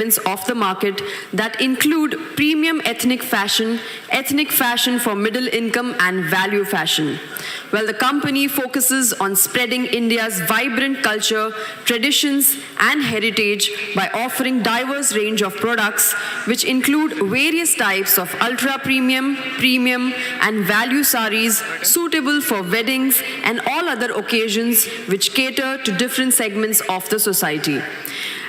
of the market that include premium ethnic fashion for middle income and value fashion. Well, the company focuses on spreading India's vibrant culture, traditions and heritage by offering diverse range of products which include various types of ultra premium, premium and value sarees suitable for weddings and all other occasions which cater to different segments of the society.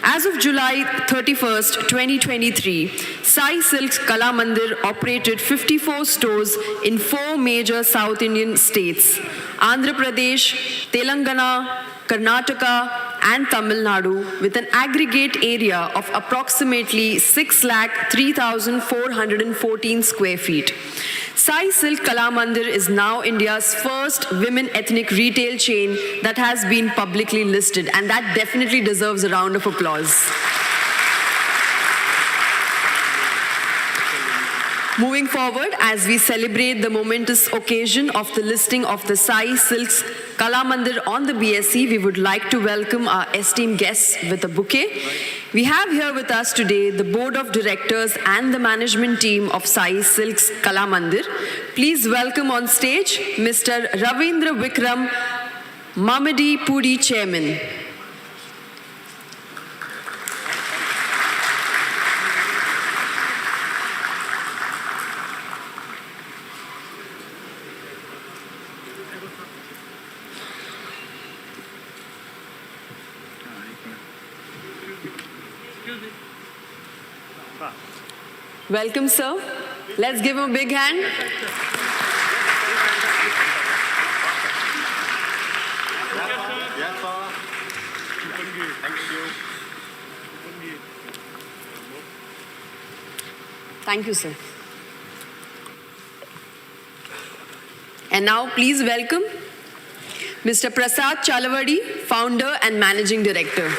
As of July 31st, 2023, Sai Silks Kala Mandir operated 54 stores in 4 major South Indian states: Andhra Pradesh, Telangana, Karnataka and Tamil Nadu, with an aggregate area of approximately 6,03,414 square feet. Sai Silk Kala Mandir is now India's first women ethnic retail chain that has been publicly listed, and that definitely deserves a round of applause. Moving forward, as we celebrate the momentous occasion of the listing of the Sai Silks Kala Mandir on the BSE, we would like to welcome our esteemed guests with a bouquet. We have here with us today the Board of Directors and the management team of Sai Silks Kala Mandir. Please welcome on stage Mr. Ravindra Vikram Mamadi Pudi, Chairman. Welcome, sir. Let's give him a big hand. Thank you, sir. And now, please welcome Mr. Prasad Chalavadi, Founder and Managing Director.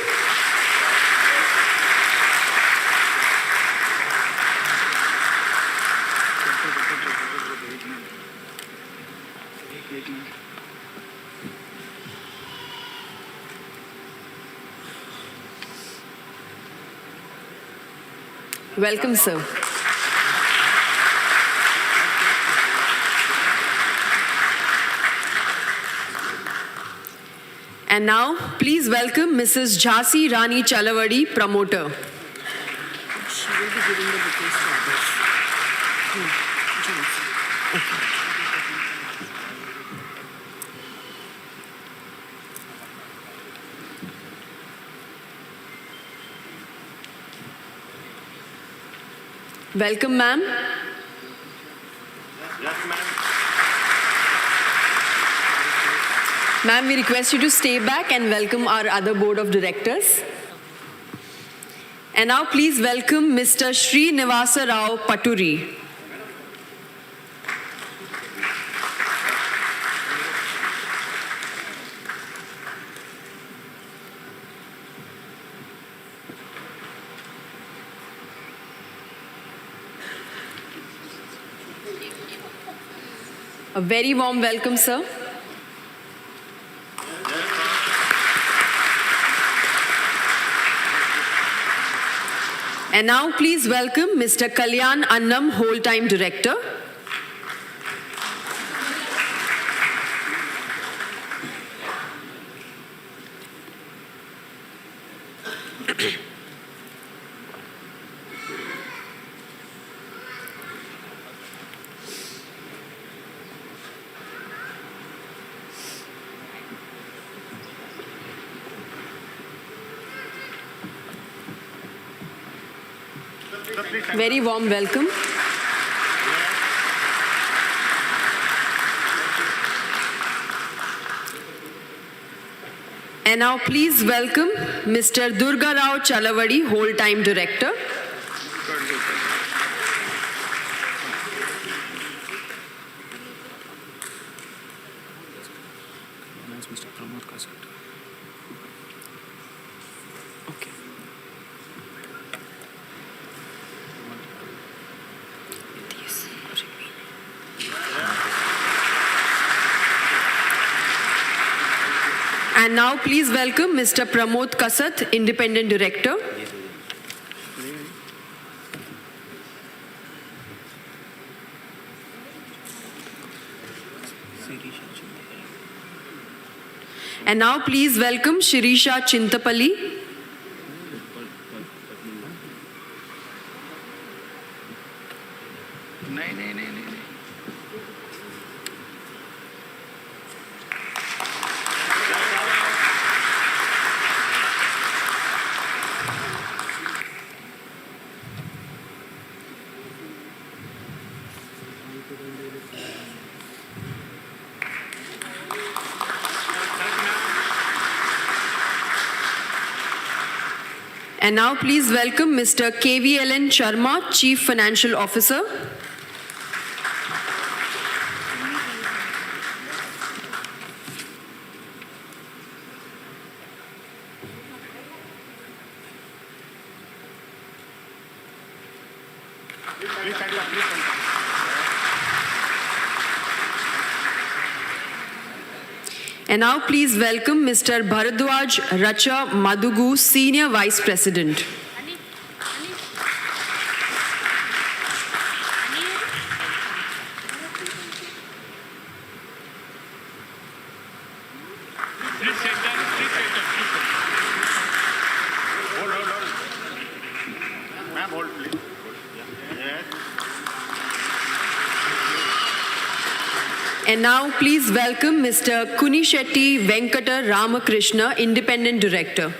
Welcome, sir. And now, please welcome Mrs. Jhansi Rani Chalavadi, Promoter. She will be giving the bouquets to others. Okay. Welcome, ma'am. Yes, ma'am. Ma'am, we request you to stay back and welcome our other board of directors. And now please welcome Mr. Sri Nivasa Rao Paturi. A very warm welcome, sir. And now please welcome Mr. Kalyan Annam, Whole-Time Director. Very warm welcome. And now please welcome Mr. Durga Rao Chalavadi, Whole-Time Director. And now please welcome Mr. Pramod Kasat, Independent Director. And now please welcome Shirisha Chintapalli. And now please welcome Mr. KVLN Sharma, Chief Financial Officer. And now please welcome Mr. Bharadwaj Racha Madugu, Senior Vice President. And now please welcome Mr. Kunishetty Venkata Ramakrishna, Independent Director.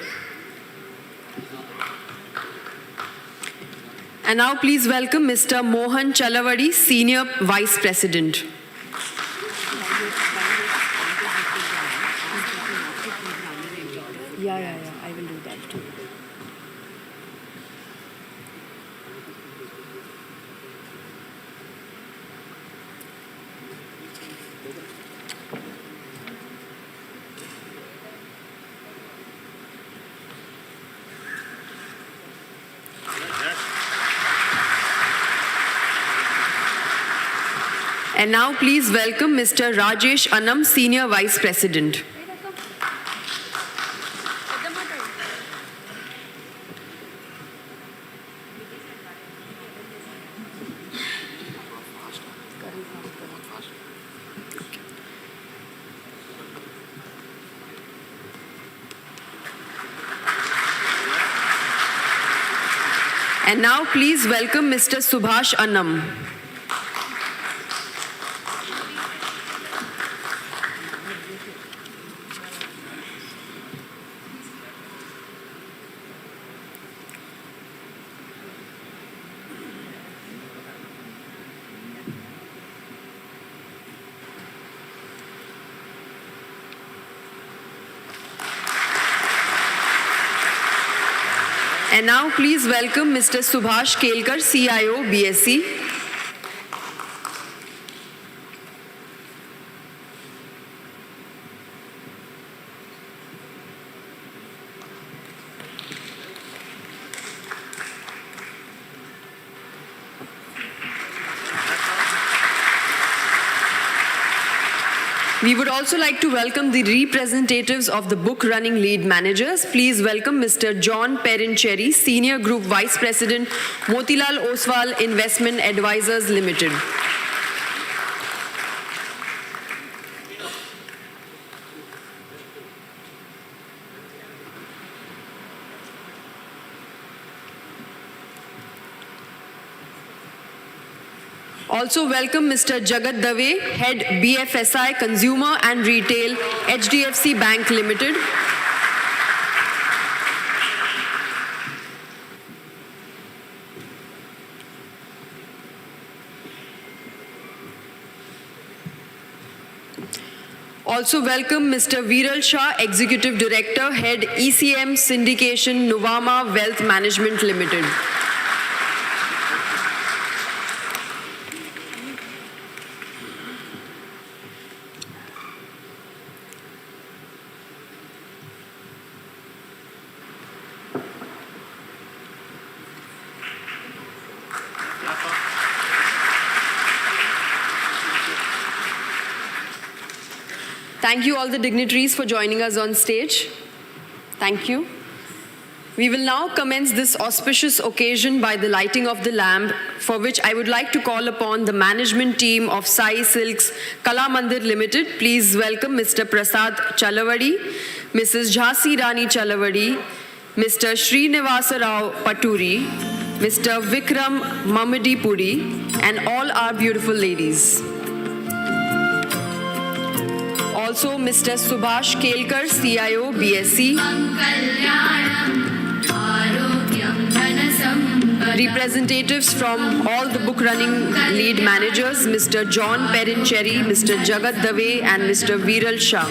And now please welcome Mr. Mohan Chalavadi, Senior Vice President. Yeah, I will do that too. And now please welcome Mr. Rajesh Anam, Senior Vice President. And now please welcome Mr. Subhash Annam. And now please welcome Mr. Subhash Kelkar, CIO, BSE. We would also like to welcome the representatives of the book running lead managers. Please welcome Mr. John Perincherry, Senior Group Vice President, Motilal Oswal Investment Advisors Limited. Also welcome Mr. Jagat Dave, Head BFSI Consumer and Retail, HDFC Bank Limited. Also welcome Mr. Viral Shah, Executive Director, Head ECM Syndication, Nuvama Wealth Management Limited. Thank you all the dignitaries for joining us on stage. Thank you. We will now commence this auspicious occasion by the lighting of the lamp, for which I would like to call upon the management team of Sai Silks Kala Mandir Limited. Please welcome Mr. Prasad Chalavadi, Mrs. Jhansi Rani Chalavadi, Mr. Srinivasa Rao Paturi, Mr. Vikram Mamadi Puri, and all our beautiful ladies. Also, Mr. Subhash Kelkar, CIO, BSE. Representatives from all the book running lead managers, Mr. John Perincherry, Mr. Jagat Dave, and Mr. Viral Shah.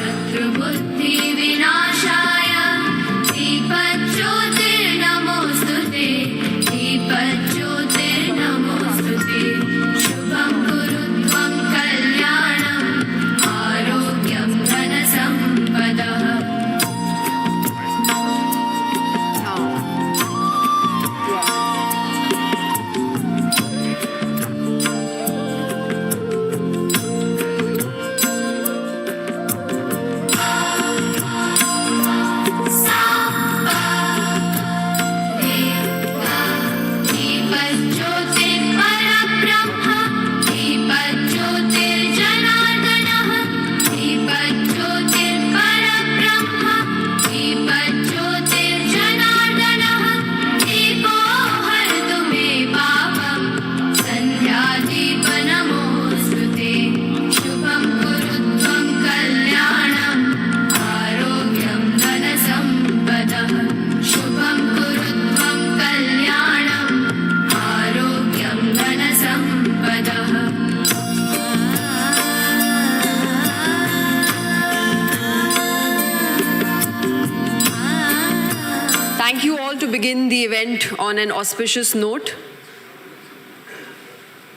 Thank you all to begin the event on an auspicious note.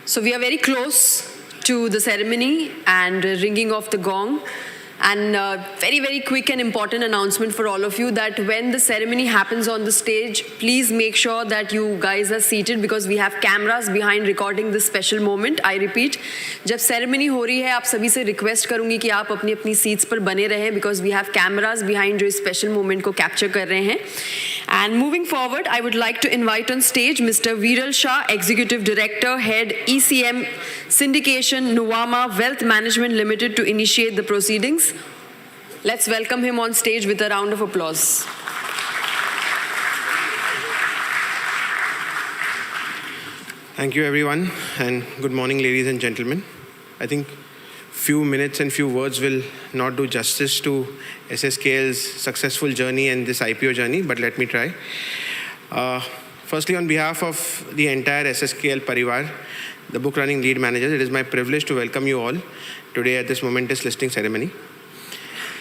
So we are very close to the ceremony and ringing of the gong. And very, very quick and important announcement for all of you that when the ceremony happens on the stage, please make sure that you guys are seated because we have cameras behind recording this special moment. I repeat, जब ceremony हो रही है आप सभी से request करूँगी कि आप अपनी अपनी seats पर बने रहें because we have cameras behind जो इस special moment को capture कर रहे हैं. And moving forward, I would like to invite on stage Mr. Viral Shah, Executive Director, Head ECM Syndication, Nuvama Wealth Management Limited, to initiate the proceedings. Let's welcome him on stage with a round of applause. Thank you, everyone, and good morning, ladies and gentlemen. I think few minutes and few words will not do justice to SSKL's successful journey and this IPO journey, but let me try. Firstly, on behalf of the entire SSKL Parivar, the book running lead managers, it is my privilege to welcome you all today at this momentous listing ceremony.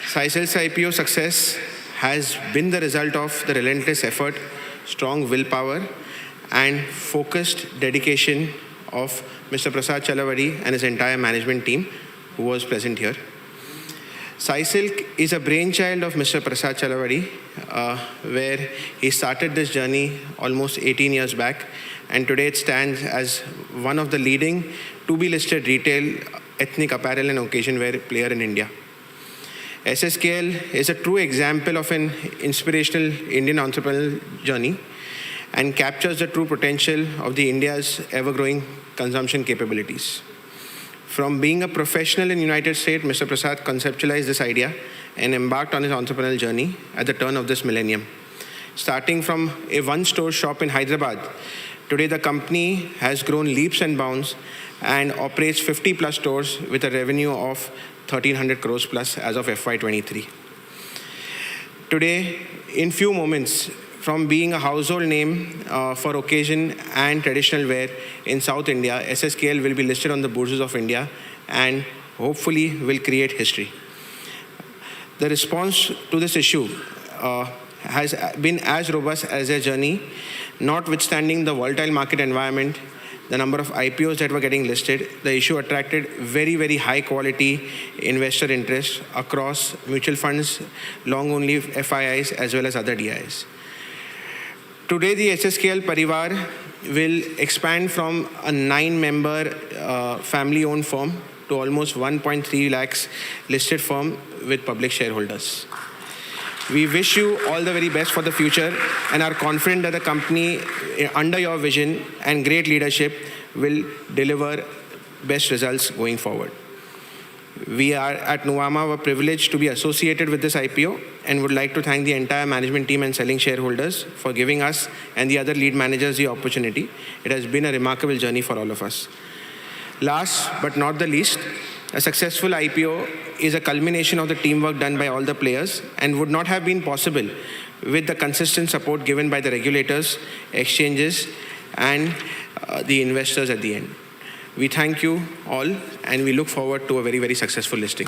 Sai Silks IPO success has been the result of the relentless effort, strong willpower, and focused dedication of Mr. Prasad Chalavadi and his entire management team who was present here. Sai Silk is a brainchild of Mr. Prasad Chalavadi, where he started this journey almost 18 years back, and today it stands as one of the leading to-be-listed retail, ethnic apparel and occasion wear player in India. SSKL is a true example of an inspirational Indian entrepreneurial journey and captures the true potential of the India's ever-growing consumption capabilities. From being a professional in the United States, Mr. Prasad conceptualized this idea and embarked on his entrepreneurial journey at the turn of this millennium. Starting from a one-store shop in Hyderabad, today the company has grown leaps and bounds and operates 50-plus stores with a revenue of 1,300 crores plus as of FY23. Today, in few moments, from being a household name for occasion and traditional wear in South India, SSKL will be listed on the bourses of India and hopefully will create history. The response to this issue has been as robust as their journey, notwithstanding the volatile market environment, the number of IPOs that were getting listed. The issue attracted very, very high quality investor interest across mutual funds, long-only FIIs, as well as other DIs. Today, the SSKL Parivar will expand from a 9-member family-owned firm to almost 1.3 lakhs listed firm with public shareholders. We wish you all the very best for the future and are confident that the company, under your vision and great leadership, will deliver best results going forward. We are at Nuvama were privileged to be associated with this IPO and would like to thank the entire management team and selling shareholders for giving us and the other lead managers the opportunity. It has been a remarkable journey for all of us. Last but not the least, a successful IPO is a culmination of the teamwork done by all the players and would not have been possible with the consistent support given by the regulators, exchanges, and the investors at the end. We thank you all and we look forward to a very, very successful listing.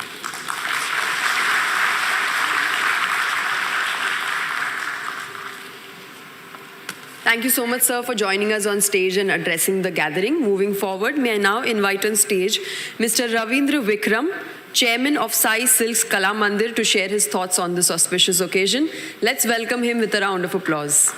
Thank you so much, sir, for joining us on stage and addressing the gathering. Moving forward, may I now invite on stage Mr. Ravindra Vikram, Chairman of Sai Silks Kala Mandir, to share his thoughts on this auspicious occasion. Let's welcome him with a round of applause.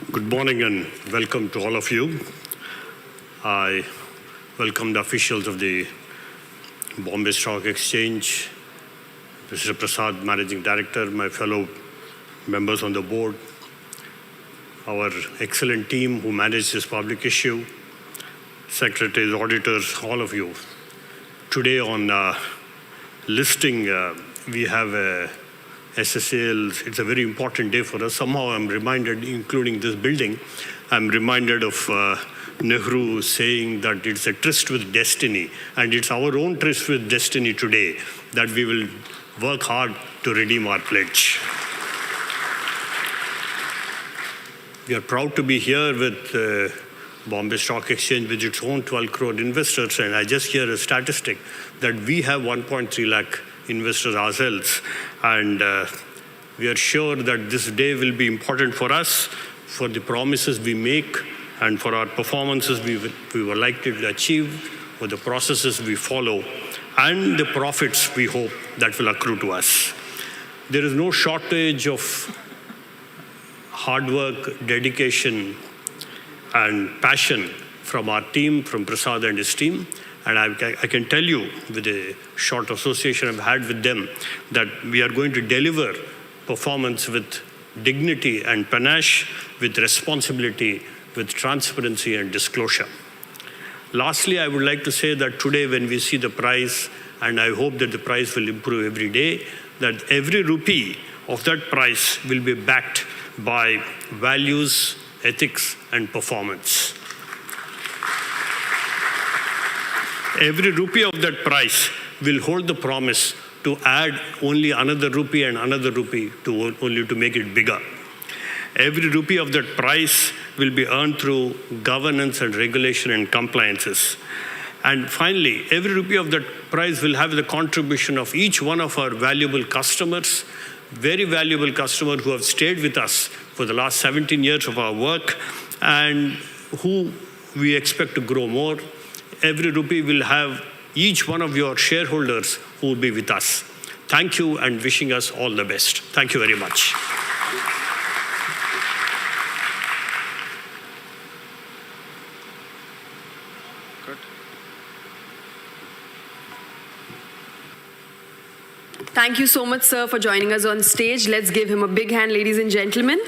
Good morning and welcome to all of you. I welcome the officials of the Bombay Stock Exchange, Mr. Prasad, Managing Director, my fellow members on the board, our excellent team who manage this public issue, secretaries, auditors, all of you. Today on listing, we have a SSKL. It's a very important day for us. Somehow I'm reminded, including this building, I'm reminded of Nehru saying that it's a tryst with destiny, and it's our own tryst with destiny today that we will work hard to redeem our pledge. We are proud to be here with Bombay Stock Exchange with its own 12 crore investors, and I just hear a statistic that we have 1.3 lakh investors ourselves, and we are sure that this day will be important for us, for the promises we make, and for our performances we were likely to achieve, for the processes we follow, and the profits we hope that will accrue to us. There is no shortage of hard work, dedication, and passion from our team, from Prasad and his team. And I can tell you, with a short association I've had with them, that we are going to deliver performance with dignity and panache, with responsibility, with transparency and disclosure. Lastly, I would like to say that today when we see the price, and I hope that the price will improve every day, that every rupee of that price will be backed by values, ethics, and performance. Every rupee of that price will hold the promise to add only another rupee and another rupee only to make it bigger. Every rupee of that price will be earned through governance and regulation and compliances. And finally, every rupee of that price will have the contribution of each one of our valuable customers, very valuable customers who have stayed with us for the last 17 years of our work and who we expect to grow more. Every rupee will have each one of your shareholders who will be with us. Thank you and wishing us all the best. Thank you very much. Thank you so much, sir, for joining us on stage. Let's give him a big hand, ladies and gentlemen.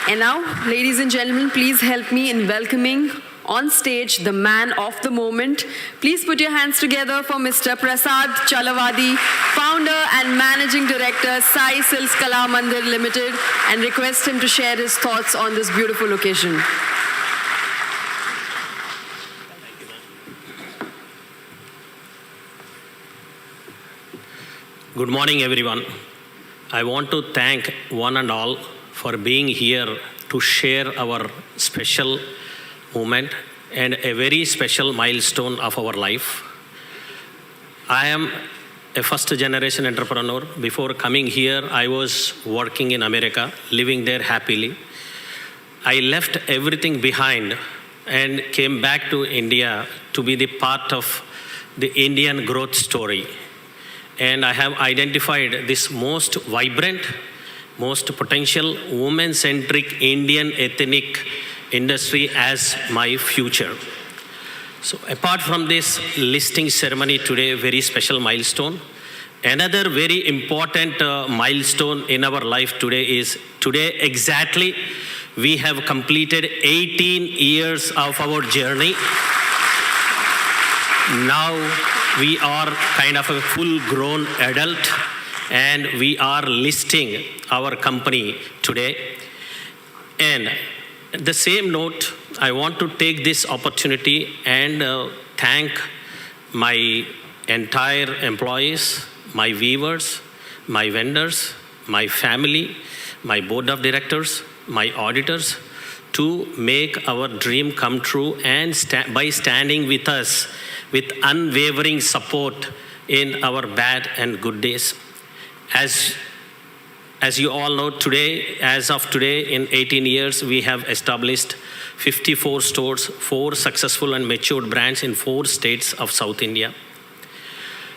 And now, ladies and gentlemen, please help me in welcoming on stage the man of the moment. Please put your hands together for Mr. Prasad Chalavadi, founder and managing director, Sai Silks Kala Mandir Limited, and request him to share his thoughts on this beautiful occasion. Good morning, everyone. I want to thank one and all for being here to share our special moment and a very special milestone of our life. I am a first-generation entrepreneur. Before coming here, I was working in America, living there happily. I left everything behind and came back to India to be the part of the Indian growth story. and I have identified this most vibrant, most potential women-centric Indian ethnic industry as my future. So apart from this listing ceremony today, very special milestone, another very important milestone in our life today is today exactly we have completed 18 years of our journey. Now we are kind of a full-grown adult and we are listing our company today. And at the same note, I want to take this opportunity and thank my entire employees, my viewers, my vendors, my family, my board of directors, my auditors, to make our dream come true and by standing with us with unwavering support in our bad and good days. As you all know, today, as of today, in 18 years, we have established 54 stores, 4 successful and matured brands in 4 states of South India.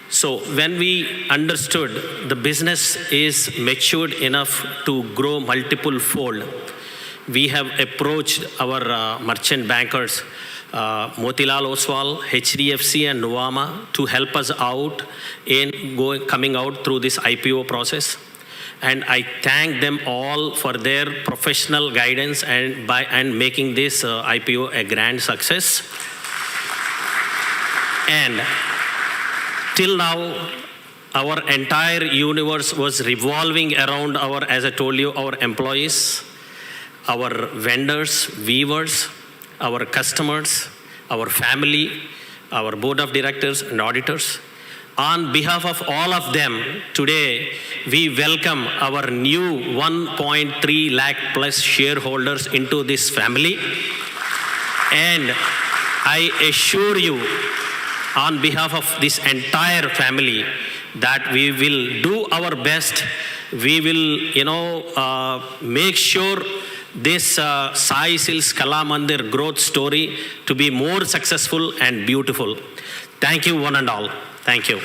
So when we understood the business is matured enough to grow multiple fold, we have approached our merchant bankers, Motilal Oswal, HDFC and Nuvama, to help us out in coming out through this IPO process. And I thank them all for their professional guidance and making this IPO a grand success. And till now, our entire universe was revolving around as I told you, our employees, our vendors, viewers, our customers, our family, our board of directors and auditors. On behalf of all of them, today we welcome our new 1.3 lakh plus shareholders into this family. And I assure you, on behalf of this entire family, that we will do our best. We will, make sure this Sai Silks Kala Mandir growth story to be more successful and beautiful. Thank you, one and all. Thank you.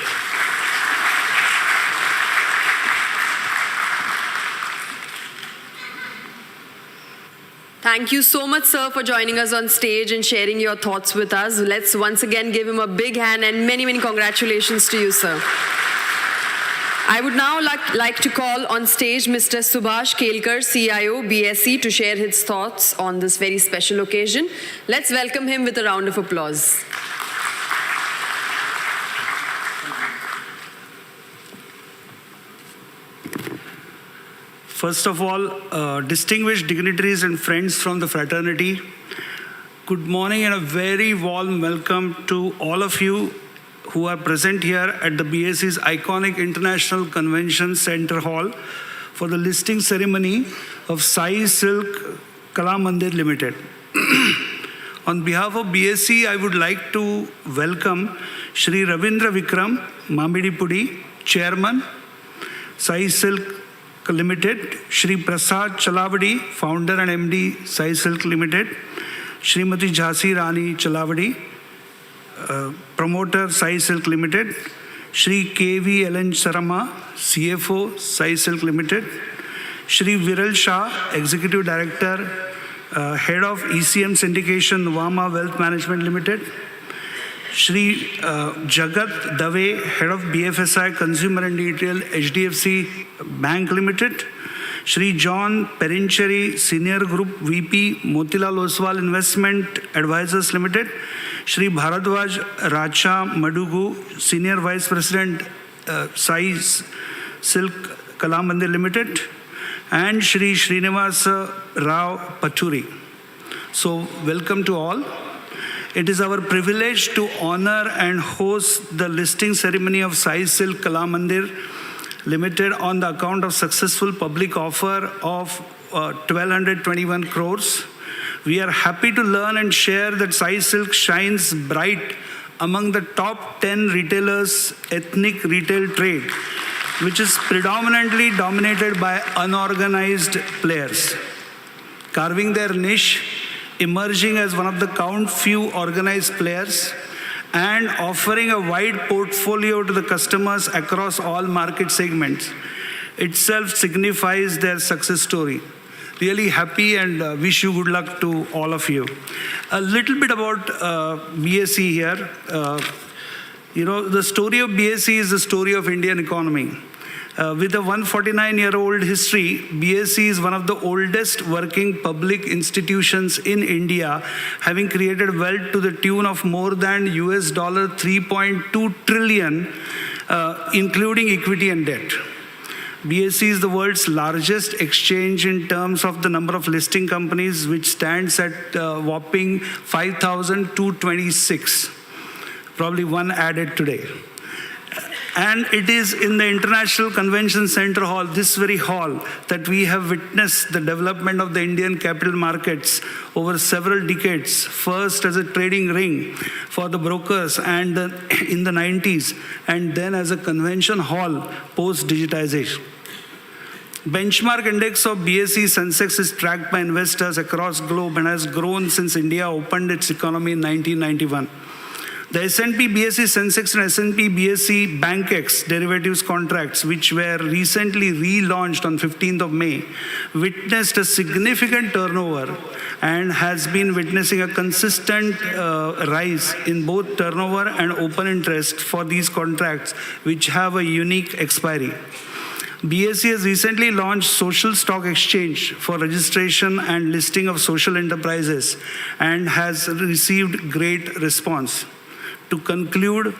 Thank you so much, sir, for joining us on stage and sharing your thoughts with us. Let's once again give him a big hand and many, many congratulations to you, sir. I would now like to call on stage Mr. Subhash Kelkar, CIO, BSE, to share his thoughts on this very special occasion. Let's welcome him with a round of applause. First of all, distinguished dignitaries and friends from the fraternity, good morning and a very warm welcome to all of you who are present here at the BSE's iconic International Convention Center Hall for the listing ceremony of Sai Silks Kala Mandir Limited. On behalf of BSE, I would like to welcome Shri Ravindra Vikram Mamidipudi, Chairman, Sai Silks Limited, Shri Prasad Chalavadi, Founder and MD, Sai Silks Limited, Srimati Jhansi Rani Chalavadi, Promoter, Sai Silks Limited, Shri KV Ellen Sarama, CFO, Sai Silks Limited, Shri Viral Shah, Executive Director, Head of ECM Syndication, Nuvama Wealth Management Limited, Shri Jagat Dave, Head of BFSI Consumer and Retail, HDFC Bank Limited, Shri John Perincheri, Senior Group VP, Motilal Oswal Investment Advisors Limited, Shri Bharadwaj Racha Madugu, Senior Vice President, Sai Silks Kala Mandir Limited, and Shri Srinivas Rao Pachuri. So, welcome to all. It is our privilege to honor and host the listing ceremony of Sai Silks Kala Mandir Limited on the account of successful public offer of 1,221 crores. We are happy to learn and share that Sai Silks shines bright among the top 10 retailers, ethnic retail trade, which is predominantly dominated by unorganized players, carving their niche, emerging as one of the few organized players, and offering a wide portfolio to the customers across all market segments itself signifies their success story. Really happy and wish you good luck to all of you. A little bit about BSE here. The story of BSE is the story of Indian economy. With a 149-year-old history, BSE is one of the oldest working public institutions in India, having created wealth to the tune of more than US $3.2 trillion, including equity and debt. BSE is the world's largest exchange in terms of the number of listing companies, which stands at whopping 5,226, probably one added today. And it is in the International Convention Center Hall, this very hall, that we have witnessed the development of the Indian capital markets over several decades, first as a trading ring for the brokers and in the 90s, and then as a convention hall post-digitization. Benchmark index of BSE Sensex is tracked by investors across globe and has grown since India opened its economy in 1991. The S&P BSE Sensex and S&P BSE BankX derivatives contracts, which were recently relaunched on 15th of May, witnessed a significant turnover and has been witnessing a consistent rise in both turnover and open interest for these contracts, which have a unique expiry. BSE has recently launched Social Stock Exchange for registration and listing of social enterprises and has received great response. To conclude,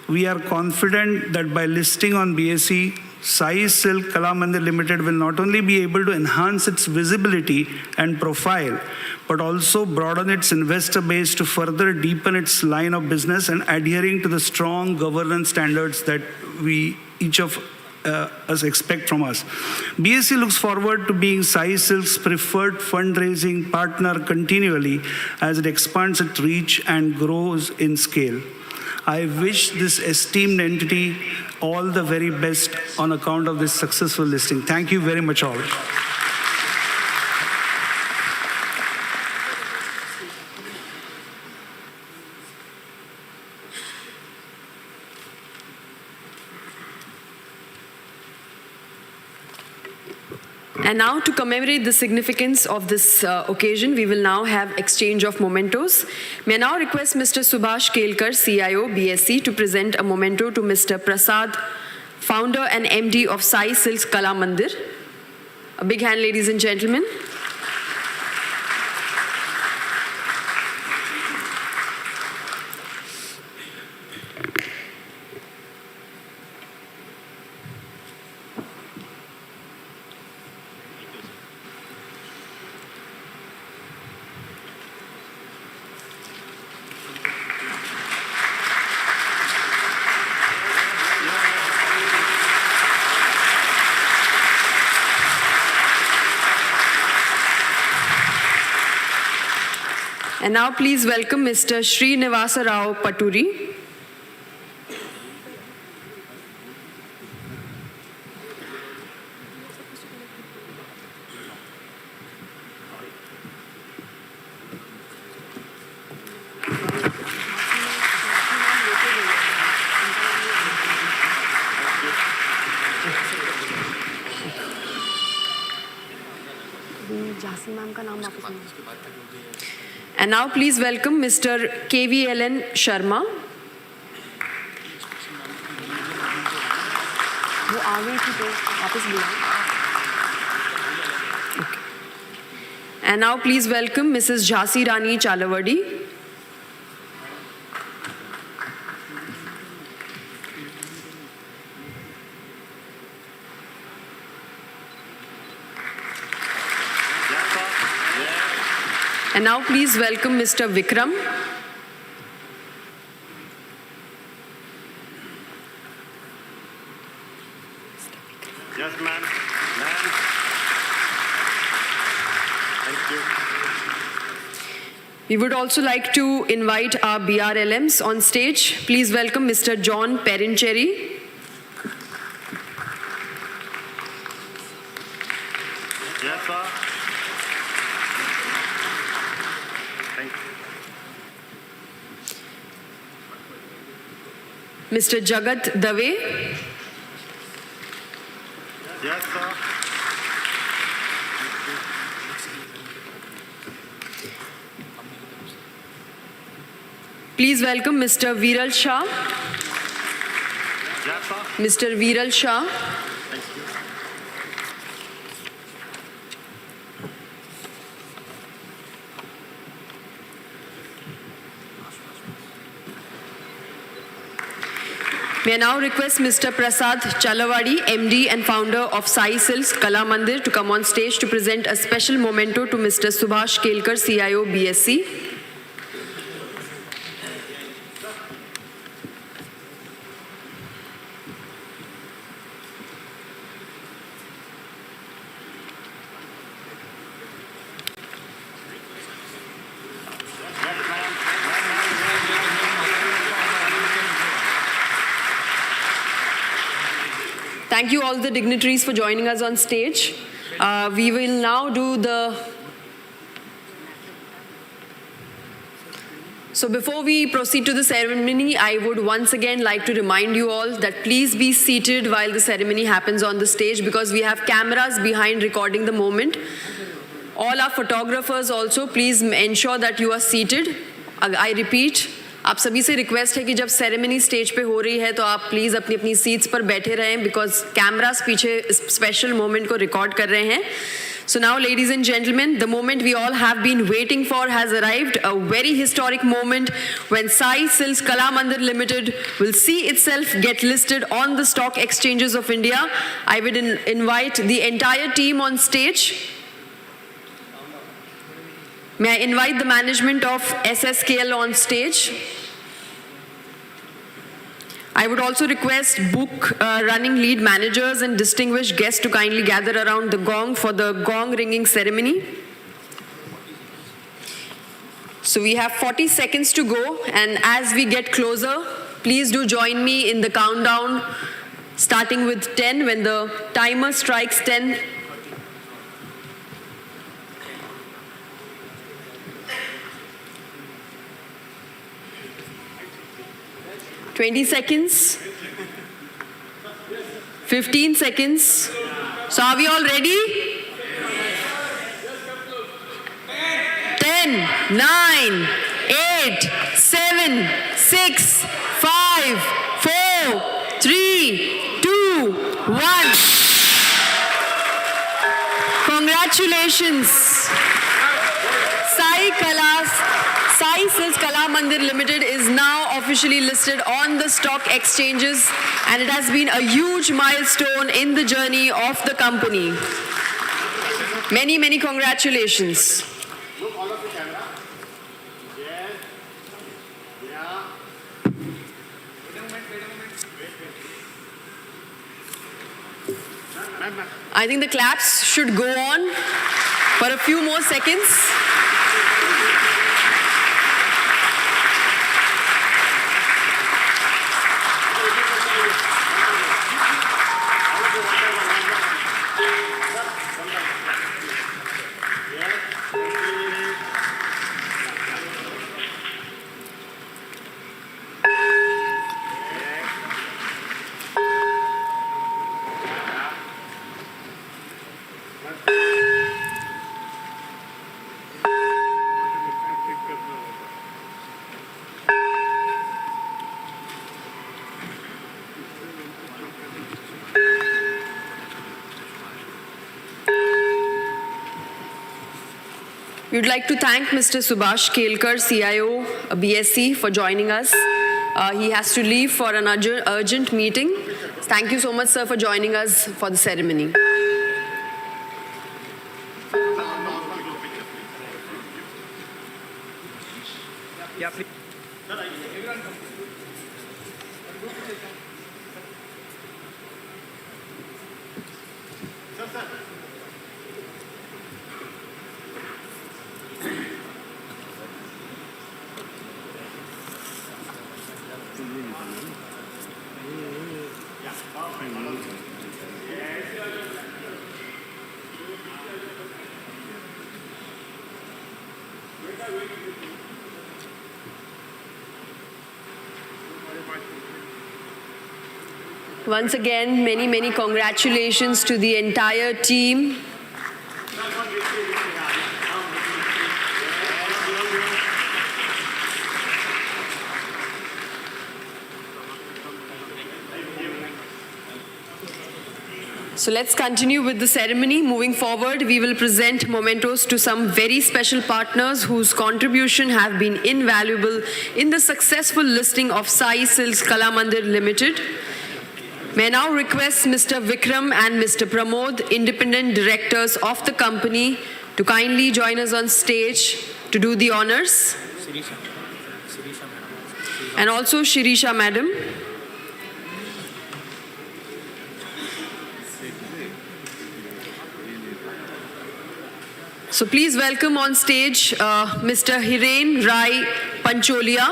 we are confident that by listing on BSE, Sai Silk Kala Mandir Limited will not only be able to enhance its visibility and profile, but also broaden its investor base to further deepen its line of business and adhering to the strong governance standards that each of us expect from us. BSE looks forward to being Sai Silk's preferred fundraising partner continually as it expands its reach and grows in scale. I wish this esteemed entity all the very best on account of this successful listing. Thank you very much all. And now, to commemorate the significance of this occasion, we will now have exchange of mementos. May I now request Mr. Subhash Kelkar, CIO, BSE, to present a memento to Mr. Prasad, founder and MD of Sai Silks Kala Mandir. A big hand, ladies and gentlemen. And now please welcome Mr. Srinivasa Rao Paturi. And now please welcome Mr. KVLN Sharma. And now please welcome Mrs. Jhansi Rani Chalavadi. And now please welcome Mr. Vikram. Yes, ma'am. Thank you. We would also like to invite our BRLMs on stage. Please welcome Mr. John Perincherry. Yes, sir. Thank you. Mr. Jagat Dave. Yes, sir. Please welcome Mr. Viral Shah. Yes, sir. Mr. Viral Shah. Thank you. May I now request Mr. Prasad Chalavadi, MD and founder of Sai Silks Kala Mandir, to come on stage to present a special memento to Mr. Subhash Kelkar, CIO, BSE. Thank you all the dignitaries for joining us on stage. We will now do the... So before we proceed to the ceremony, I would once again like to remind you all that please be seated while the ceremony happens on the stage, because we have cameras behind recording the moment. All our photographers also, please ensure that you are seated. I repeat, आप सभी से request है कि जब ceremony stage पे हो रही है तो आप प्लीज़ अपनी अपनी सीट्स पर बैठे रहें, बिकॉज कैमरास पीछे स्पेशल मोमेंट को रिकॉर्ड कर रहे हैं. So now, ladies and gentlemen, the moment we all have been waiting for has arrived, a very historic moment when Sai Silks Kala Mandir Limited will see itself get listed on the stock exchanges of India. I would invite the entire team on stage. May I invite the management of SSKL on stage? I would also request book running lead managers and distinguished guests to kindly gather around the gong for the gong ringing ceremony. So we have 40 seconds to go, and as we get closer, please do join me in the countdown, starting with 10. When the timer strikes 10, 20 seconds, 15 seconds. So are we all ready? 10, 9, 8, 7, 6, 5, 4, 3, 2, 1. Congratulations. Sai Silks Kala Mandir Limited is now officially listed on the stock exchanges, and it has been a huge milestone in the journey of the company. Many, many congratulations. Look, all of the camera. Yes. Yeah. I think the claps should go on for a few more seconds. We would like to thank Mr. Subhash Kelkar, CIO, BSE, for joining us. He has to leave for an urgent meeting. Thank you so much, sir, for joining us for the ceremony. Yeah, please. Once again, many, many congratulations to the entire team. So let's continue with the ceremony. Moving forward, we will present mementos to some very special partners whose contribution have been invaluable in the successful listing of Sai Silks Kala Mandir Limited. May I now request Mr. Vikram and Mr. Pramod, independent directors of the company, to kindly join us on stage to do the honors. And also Shirisha Madam. So please welcome on stage Mr. Hiren Rai Pancholia.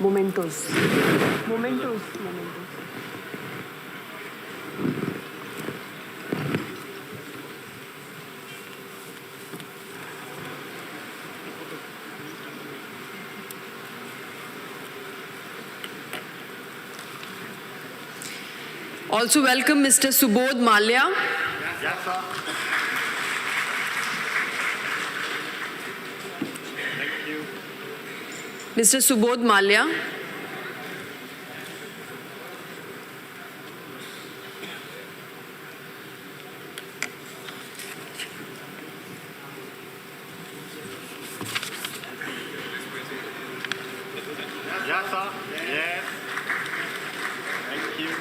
Mementos. Also welcome Mr. Subodh Malya. Yes, sir. Thank you. Mr. Subodh Malya. Yes, sir. Yes. Thank you.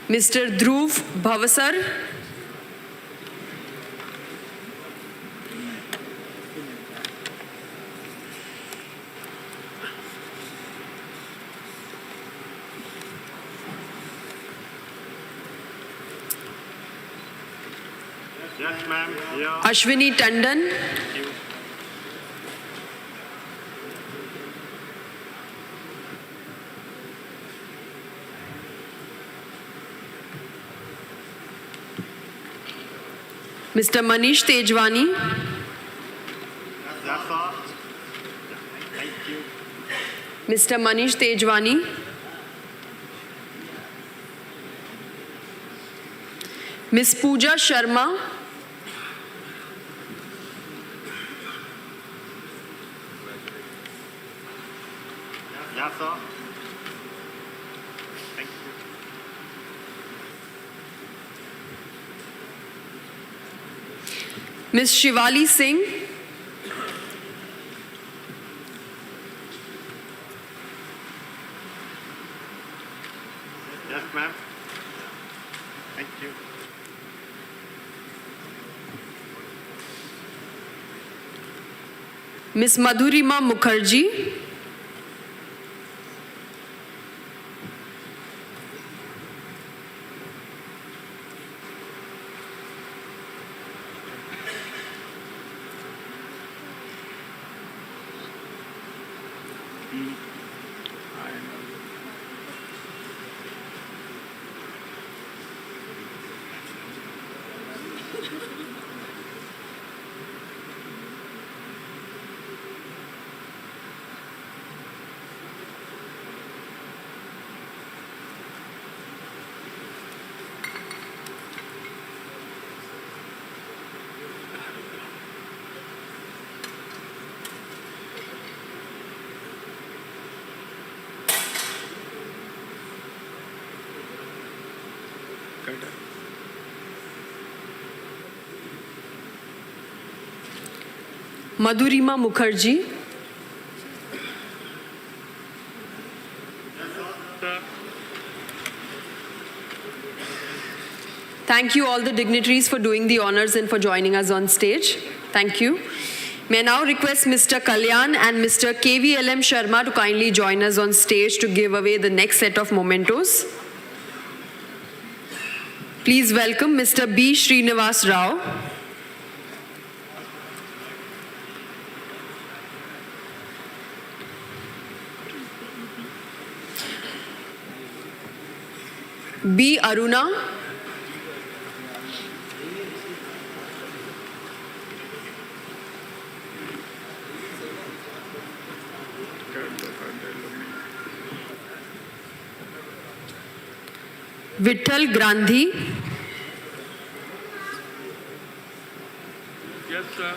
Mr. Dhruv Bhavasar. Yes, ma'am. Yeah. Ashwini Tandon. Mr. Manish Tejwani. Yes, sir. Thank you. Mr. Manish Tejwani. Ms. Pooja Sharma. Yes, sir. Thank you. Ms. Shivali Singh. Yes, ma'am. Thank you. Ms. Madhurima Mukherjee. Madhurima Mukherjee. Thank you all the dignitaries for doing the honors and for joining us on stage. Thank you. May I now request Mr. Kalyan and Mr. KVLM Sharma to kindly join us on stage to give away the next set of mementos. Please welcome Mr. B. Srinivas Rao. B. Aruna, Vittal Grandhi, Yes, sir.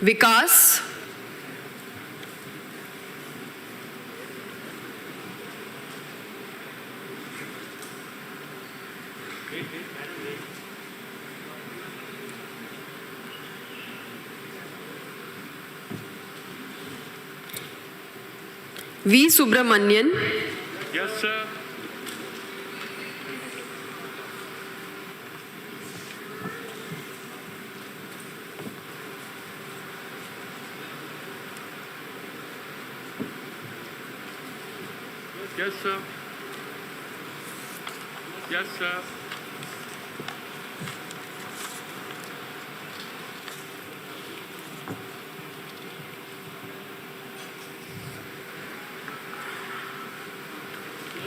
Vikas, V. Subramanian, Yes, sir. Yes, sir. Yes, sir.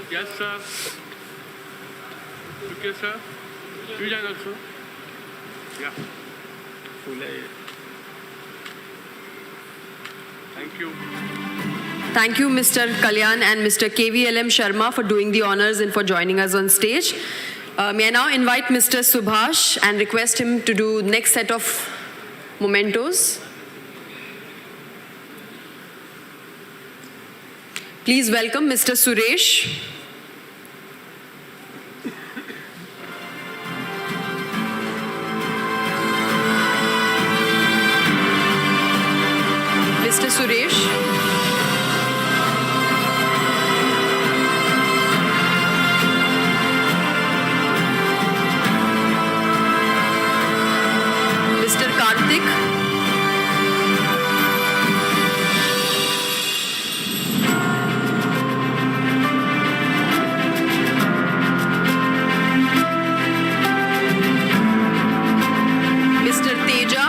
Yes, sir. Okay, sir. You can also. Yeah. Thank you. Thank you, Mr. Kalyan and Mr. KVLM Sharma for doing the honors and for joining us on stage. May I now invite Mr. Subhash and request him to do next set of mementos. Please welcome Mr. Suresh. Mr. Suresh. Mr. Karthik. Mr. Teja.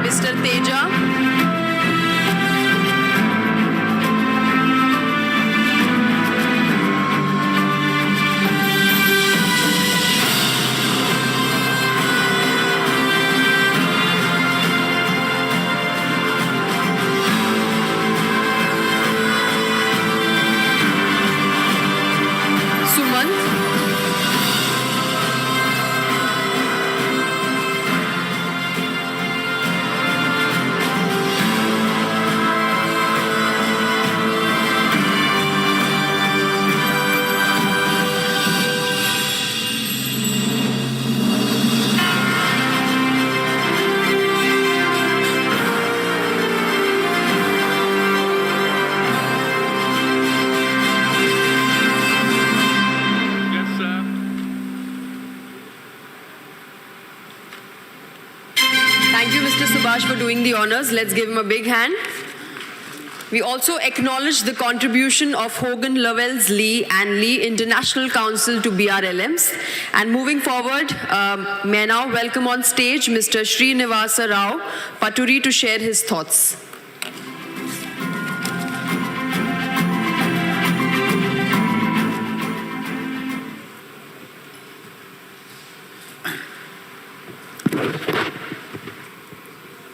Mr. Teja. Sumant. Yes, sir. Thank you, Mr. Subhash, for doing the honors. Let's give him a big hand. We also acknowledge the contribution of Hogan Lovells Lee and Lee International Council to BRLMs. And moving forward, may I now welcome on stage Mr. Srinivasa Rao Paturi to share his thoughts.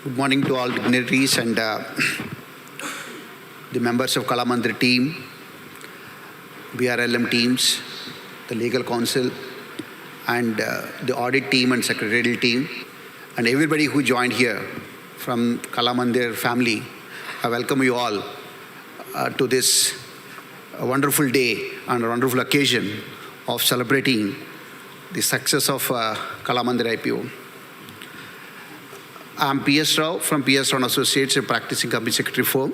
Good morning to all dignitaries and the members of Mandir team, BRLM teams, the legal counsel, and the audit team and secretarial team, and everybody who joined here from Mandir family. I welcome you all to this wonderful day and a wonderful occasion of celebrating the success of Mandir IPO. I'm P.S. Rao from P.S. Rao Associates, a practicing company secretary firm.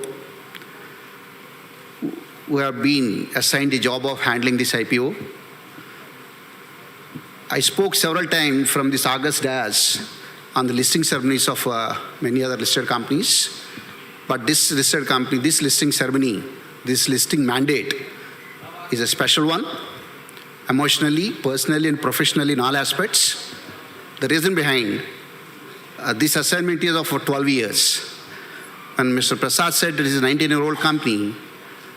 We have been assigned the job of handling this IPO. I spoke several times from this August dash on the listing ceremonies of many other listed companies. But this listed company, this listing ceremony, this listing mandate is a special one, emotionally, personally, and professionally in all aspects. The reason behind this assignment is of 12 years. When Mr. Prasad said it is a 19-year-old company,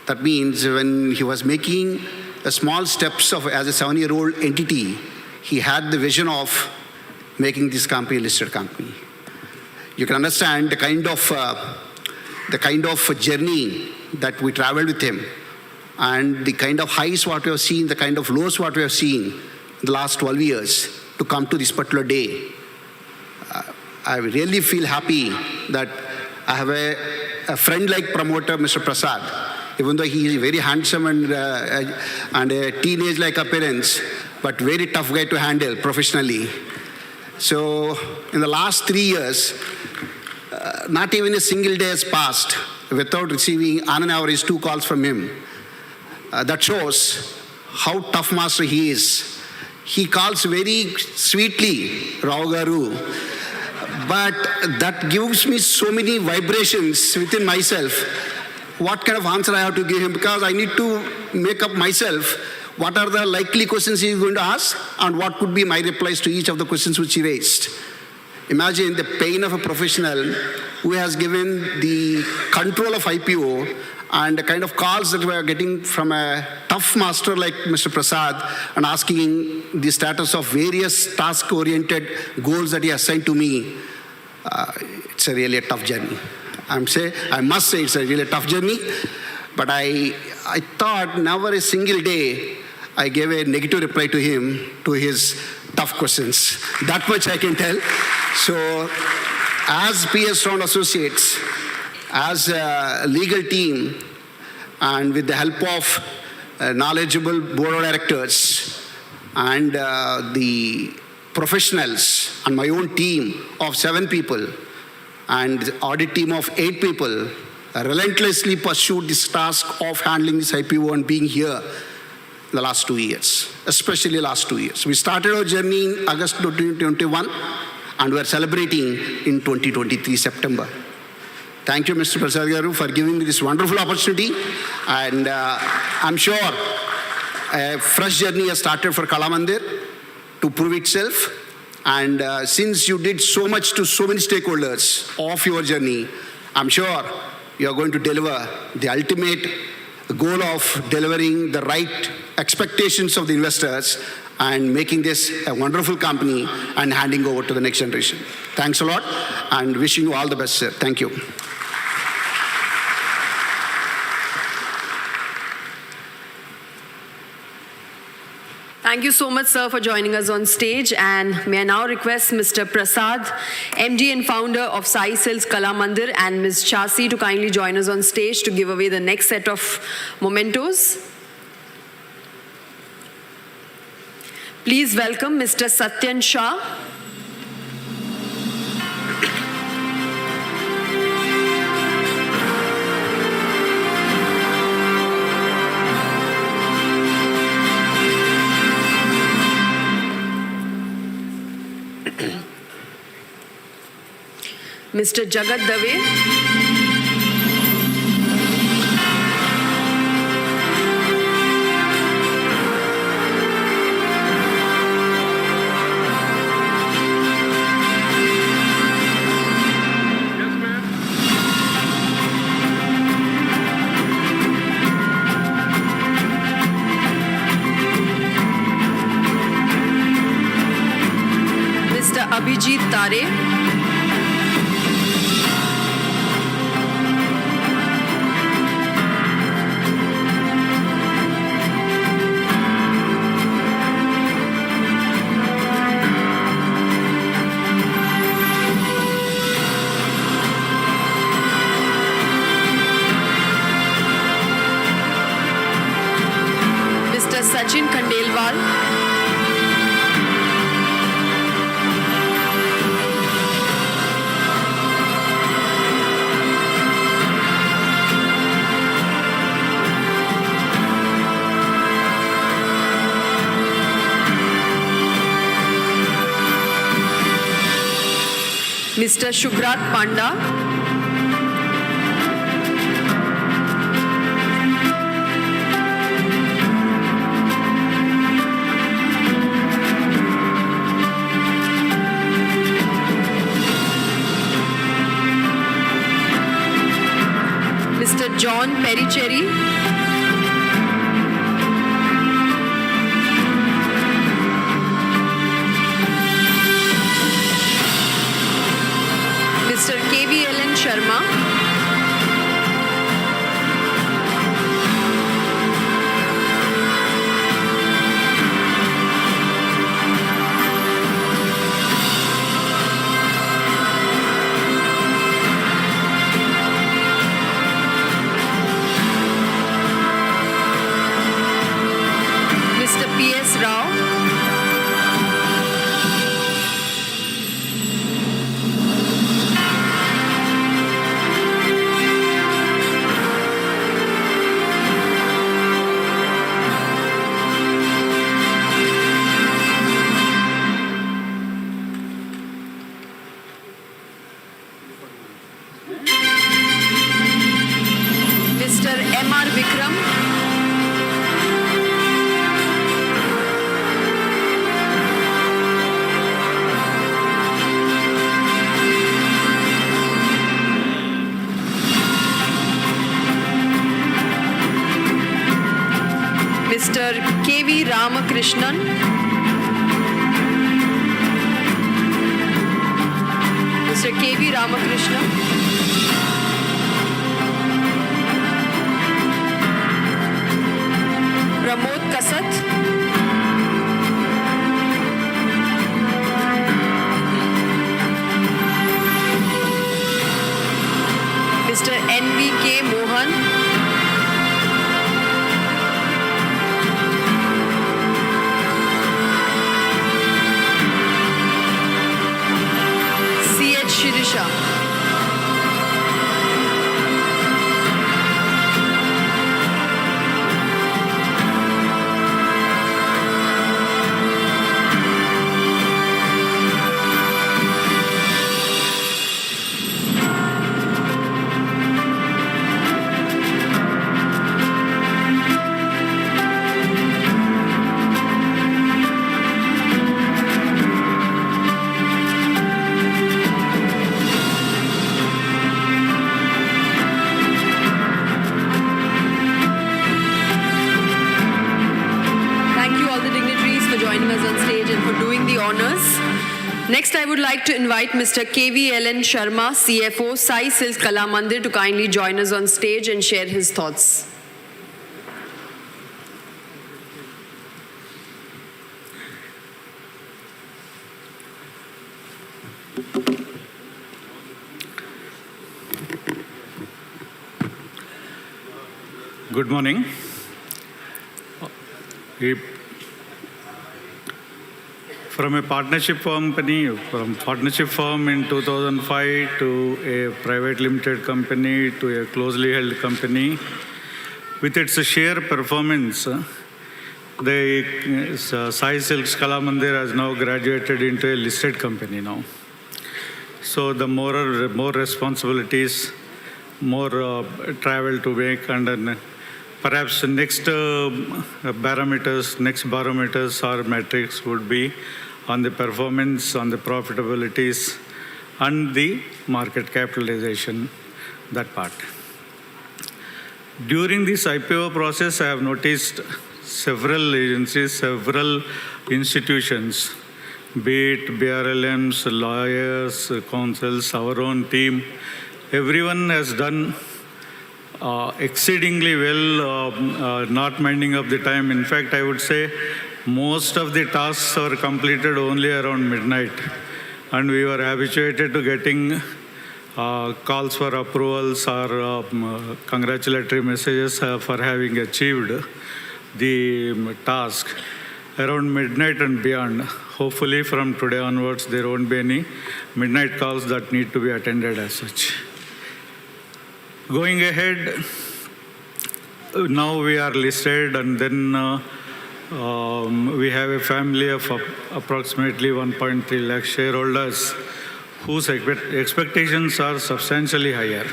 that means when he was making the small steps as a 7-year-old entity, he had the vision of making this company a listed company. You can understand the kind of journey that we traveled with him, and the kind of highs what we have seen, the kind of lows what we have seen in the last 12 years to come to this particular day. I really feel happy that I have a friend like promoter, Mr. Prasad. Even though he is very handsome and a teenage-like appearance, but very tough guy to handle professionally. So in the last 3 years, not even a single day has passed without receiving on an average 2 calls from him. That shows how tough master he is. He calls very sweetly, Rao Garu, but that gives me so many vibrations within myself. What kind of answer I have to give him, because I need to make up myself what are the likely questions he is going to ask and what could be my replies to each of the questions which he raised. Imagine the pain of a professional who has given the control of IPO and the kind of calls that we are getting from a tough master like Mr. Prasad and asking the status of various task-oriented goals that he assigned to me. It's really a tough journey. I must say it's a really tough journey, but I thought never a single day I gave a negative reply to him, to his tough questions. That much I can tell. So as PS Round Associates, as a legal team, and with the help of knowledgeable board of directors and the professionals and my own team of 7 people, and audit team of 8 people relentlessly pursued this task of handling this IPO and being here the last 2 years, especially last 2 years. We started our journey in August 2021 and we are celebrating in 2023 September. Thank you, Mr. Prasad Garu, for giving me this wonderful opportunity, and I'm sure a fresh journey has started for Mandir to prove itself. And since you did so much to so many stakeholders of your journey, I'm sure you are going to deliver the ultimate goal of delivering the right expectations of the investors and making this a wonderful company and handing over to the next generation. Thanks a lot and wishing you all the best, sir. Thank you. Thank you so much, sir, for joining us on stage. And may I now request Mr. Prasad, MD and founder of Sai Silks Mandir, and Ms. Chasi to kindly join us on stage to give away the next set of mementos. Please welcome Mr. Satyan Shah. Mr. Jagat Dave. Mr. Abhijit Tare. Sachin Khandelwal. Mr. Shubhrat Panda. John Pericheri. Mr. KVLN Sharma. Mr. P.S. Rao. Mr. M.R. Vikram. Mr. K.V. Ramakrishnan. Mr. K.V. Ramakrishnan. Pramod Kasat. Mr. N.V.K. Mohan. C.H. Shirisha. Thank you all the dignitaries for joining us on stage and for doing the honors. Next, I would like to invite Mr. KVLN Sharma, CFO, Sai Silk Kala Mandir, to kindly join us on stage and share his thoughts. Good morning. From a partnership company, from partnership firm in 2005 to a private limited company to a closely held company, with its share performance, the Sai Silks Kala Mandir has now graduated into a listed company now. So the more responsibilities, more travel to make, and then perhaps next barometers or metrics would be on the performance, on the profitabilities, and the market capitalization, that part. During this IPO process, I have noticed several agencies, several institutions, be it BRLMs, lawyers, counsels, our own team, everyone has done exceedingly well, not minding of the time. In fact, I would say most of the tasks are completed only around midnight. And we were habituated to getting calls for approvals or congratulatory messages for having achieved the task around midnight and beyond. Hopefully from today onwards, there won't be any midnight calls that need to be attended as such. Going ahead, now we are listed, and then we have a family of approximately 1.3 lakh shareholders whose expectations are substantially higher.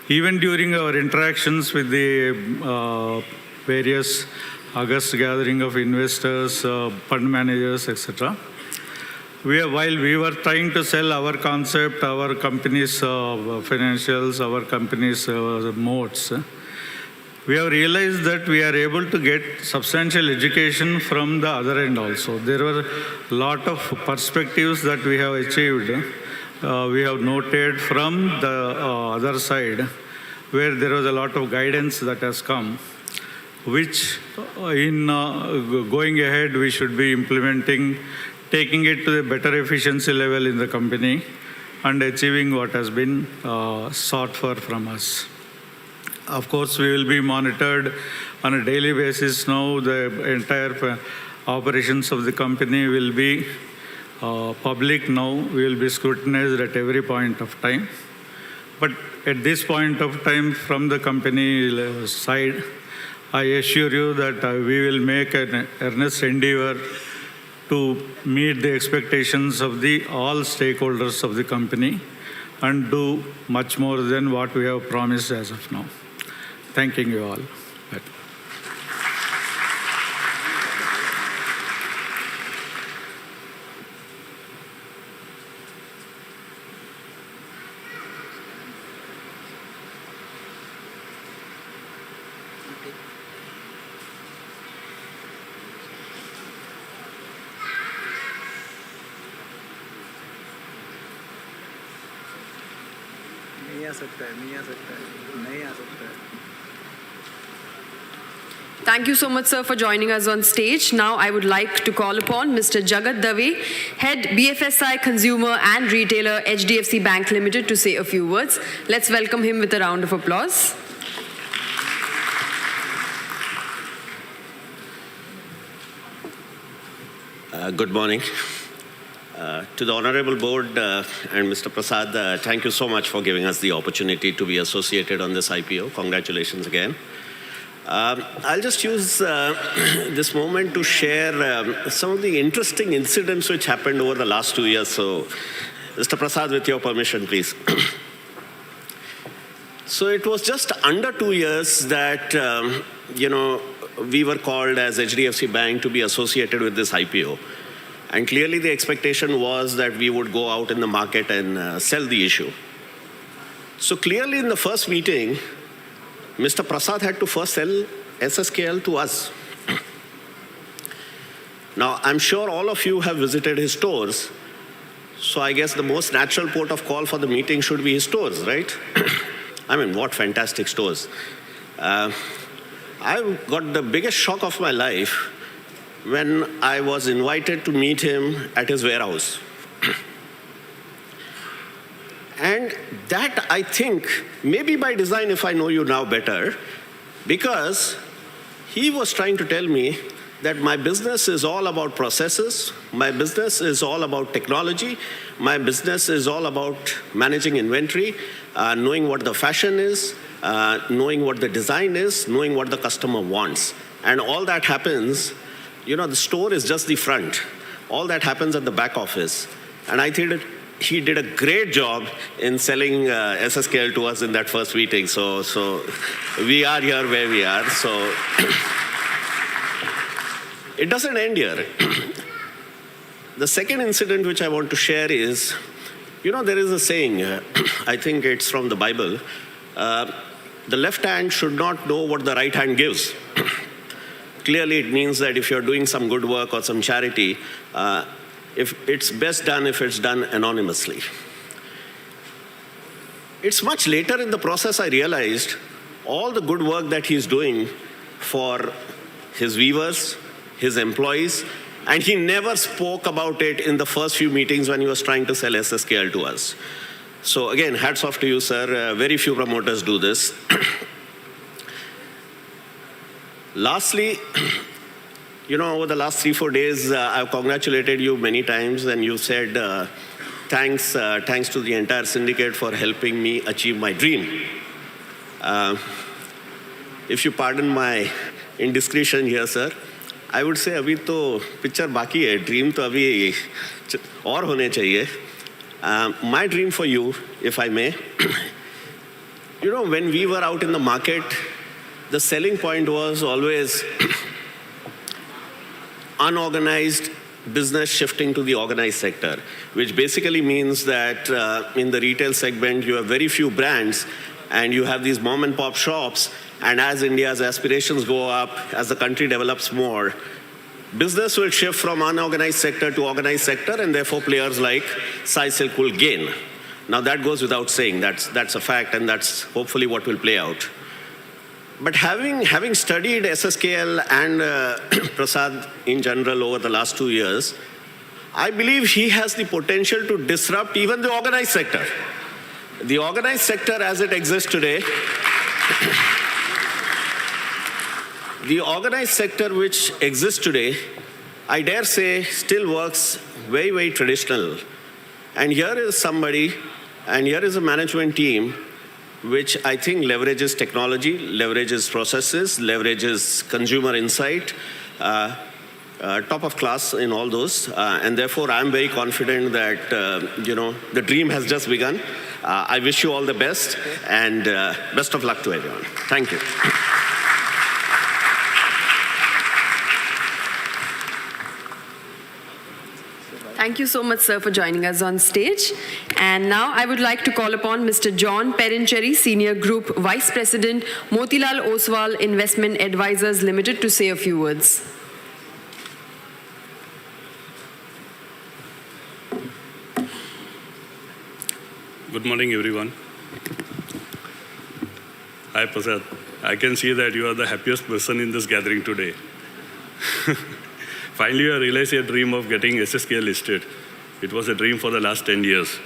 Even during our interactions with the various August gathering of investors, fund managers, etc., while we were trying to sell our concept, our company's financials, our company's modes, we have realized that we are able to get substantial education from the other end also. There were a lot of perspectives that we have achieved, we have noted from the other side, where there was a lot of guidance that has come, which in going ahead we should be implementing, taking it to a better efficiency level in the company and achieving what has been sought for from us. Of course, we will be monitored on a daily basis now. The entire operations of the company will be public now. We will be scrutinized at every point of time. But at this point of time, from the company side, I assure you that we will make an earnest endeavor to meet the expectations of all stakeholders of the company and do much more than what we have promised as of now. Thanking you all. Thank you so much, sir, for joining us on stage. Now I would like to call upon Mr. Jagat Dave, Head BFSI Consumer and Retailer, HDFC Bank Limited, to say a few words. Let's welcome him with a round of applause. Good morning. To the Honorable Board and Mr. Prasad, thank you so much for giving us the opportunity to be associated on this IPO. Congratulations again. I'll just use this moment to share some of the interesting incidents which happened over the last 2 years. So, Mr. Prasad, with your permission, please. So it was just under 2 years that, we were called as HDFC Bank to be associated with this IPO. And clearly the expectation was that we would go out in the market and sell the issue. So clearly in the first meeting, Mr. Prasad had to first sell SSKL to us. Now, I'm sure all of you have visited his stores. So I guess the most natural port of call for the meeting should be his stores, right? I mean, what fantastic stores. I got the biggest shock of my life when I was invited to meet him at his warehouse. And that, I think, maybe by design, if I know you now better, because he was trying to tell me that my business is all about processes, my business is all about technology, my business is all about managing inventory, knowing what the fashion is, knowing what the design is, knowing what the customer wants. And all that happens, the store is just the front. All that happens at the back office. And I think he did a great job in selling SSKL to us in that first meeting. So we are here where we are. So it doesn't end here. The second incident which I want to share is, there is a saying, I think it's from the Bible, the left hand should not know what the right hand gives. Clearly it means that if you're doing some good work or some charity, if it's best done if it's done anonymously. It's much later in the process I realized all the good work that he's doing for his weavers, his employees, and he never spoke about it in the first few meetings when he was trying to sell SSKL to us. So again, hats off to you, sir. Very few promoters do this. Lastly, over the last 3-4 days, I've congratulated you many times, and you said thanks to the entire syndicate for helping me achieve my dream. If you pardon my indiscretion here, sir, I would say अभी तो picture बाकी है, dream तो अभी और होने चाहिए. My dream for you, if I may, when we were out in the market, the selling point was always unorganized, business shifting to the organized sector, which basically means that in the retail segment, you have very few brands and you have these mom and pop shops. And as India's aspirations go up, as the country develops more, business will shift from unorganized sector to organized sector, and therefore players like SciSilk will gain. Now that goes without saying, that's a fact, and that's hopefully what will play out. But having studied SSKL and Prasad in general over the last 2 years, I believe he has the potential to disrupt even the organized sector. The organized sector as it exists today, the organized sector which exists today, I dare say, still works very, very traditional. And here is somebody, and here is a management team which I think leverages technology, leverages processes, leverages consumer insight, top of class in all those. And therefore, I'm very confident that, the dream has just begun. I wish you all the best, and best of luck to everyone. Thank you. Thank you so much, sir, for joining us on stage. And now I would like to call upon Mr. John Perincherry, Senior Group Vice President, Motilal Oswal Investment Advisors Limited, to say a few words. Good morning, everyone. Hi, Prasad. I can see that you are the happiest person in this gathering today. Finally, I realized your dream of getting SSKL listed. It was a dream for the last 10 years.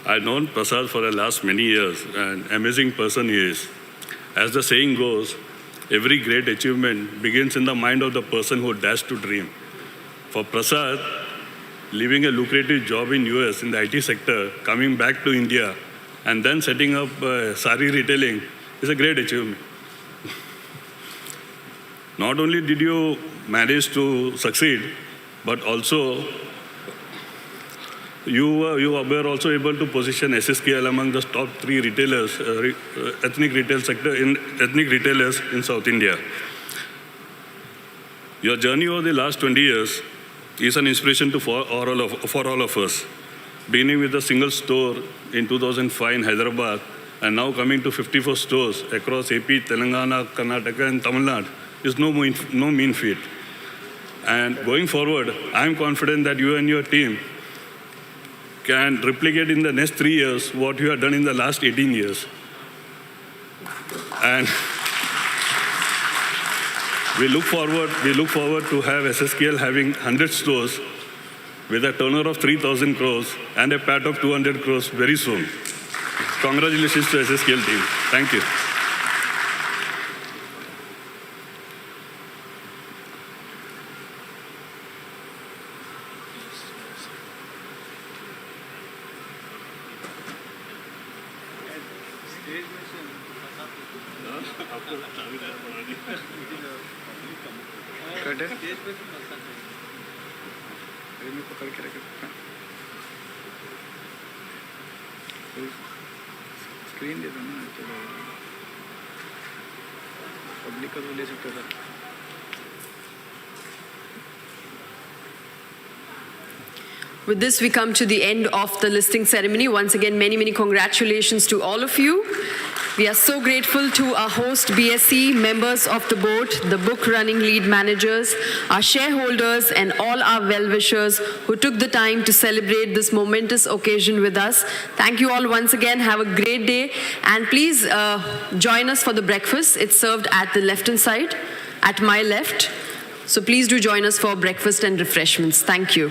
I've known Prasad for the last many years, an amazing person he is. As the saying goes, every great achievement begins in the mind of the person who dares to dream. For Prasad, leaving a lucrative job in US in the IT sector, coming back to India, and then setting up sari retailing is a great achievement. Not only did you manage to succeed, but also you were also able to position SSKL among the top 3 retailers, ethnic retailers in South India. Your journey over the last 20 years is an inspiration for all of us. Beginning with a single store in 2005 in Hyderabad, and now coming to 54 stores across AP, Telangana, Karnataka, and Tamil Nadu is no mean feat. And going forward, I'm confident that you and your team can replicate in the next 3 years what you have done in the last 18 years. And we look forward to have SSKL having 100 stores with a turnover of 3,000 crores and a PAT of 200 crores very soon. Congratulations to SSKL team. Thank you. Screen दे दो ना चलो public का तो ले सकते हो sir. With this, we come to the end of the listing ceremony. Once again, many, many congratulations to all of you. We are so grateful to our host, BSE, members of the board, the book running lead managers, our shareholders, and all our well-wishers who took the time to celebrate this momentous occasion with us. Thank you all once again. Have a great day. And please join us for the breakfast. It's served at the left-hand side, at my left. So please do join us for breakfast and refreshments. Thank you.